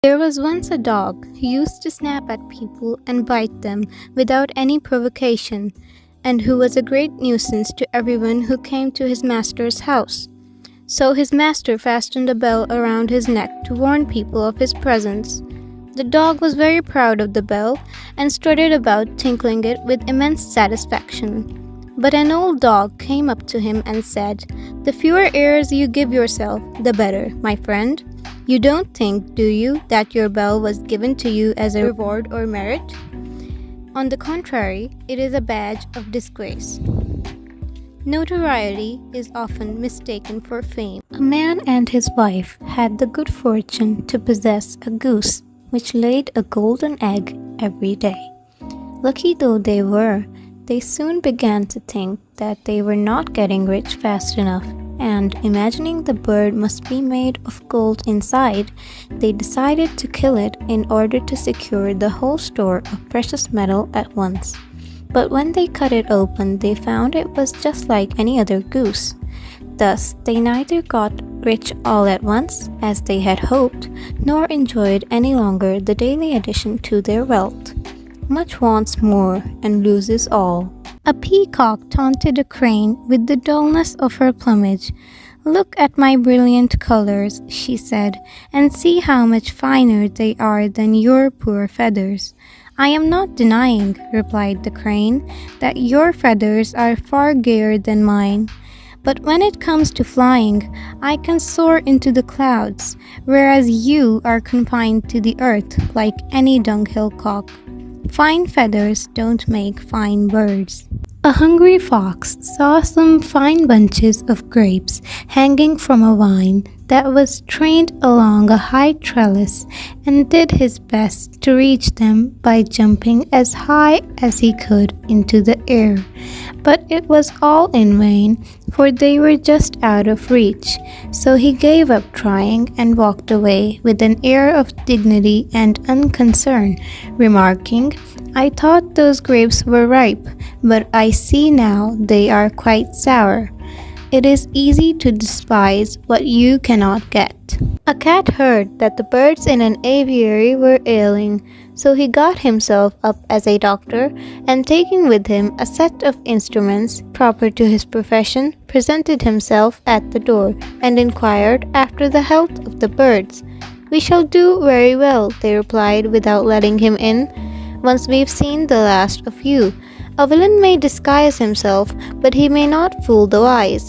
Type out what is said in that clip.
There was once a dog who used to snap at people and bite them without any provocation, and who was a great nuisance to everyone who came to his master's house. So his master fastened a bell around his neck to warn people of his presence. The dog was very proud of the bell and strutted about tinkling it with immense satisfaction. But an old dog came up to him and said, "The fewer airs you give yourself, the better, my friend. You don't think, do you, that your bell was given to you as a reward or merit? On the contrary, it is a badge of disgrace." Notoriety is often mistaken for fame. A man and his wife had the good fortune to possess a goose which laid a golden egg every day. Lucky though they were, they soon began to think that they were not getting rich fast enough, and imagining the bird must be made of gold inside, they decided to kill it in order to secure the whole store of precious metal at once. But when they cut it open, they found it was just like any other goose. Thus, they neither got rich all at once, as they had hoped, nor enjoyed any longer the daily addition to their wealth. Much wants more and loses all. A peacock taunted a crane with the dullness of her plumage. "Look at my brilliant colors," she said, "and see how much finer they are than your poor feathers." "I am not denying," replied the crane, "that your feathers are far gayer than mine. But when it comes to flying, I can soar into the clouds, whereas you are confined to the earth like any dunghill cock. Fine feathers don't make fine birds." A hungry fox saw some fine bunches of grapes hanging from a vine that was trained along a high trellis, and did his best to reach them by jumping as high as he could into the air. But it was all in vain, for they were just out of reach. So he gave up trying and walked away with an air of dignity and unconcern, remarking, "I thought those grapes were ripe, but I see now they are quite sour. It is easy to despise what you cannot get." A cat heard that the birds in an aviary were ailing, so he got himself up as a doctor, and taking with him a set of instruments proper to his profession, presented himself at the door, and inquired after the health of the birds. "We shall do very well," they replied without letting him in, "once we've seen the last of you. A villain may disguise himself, but he may not fool the wise.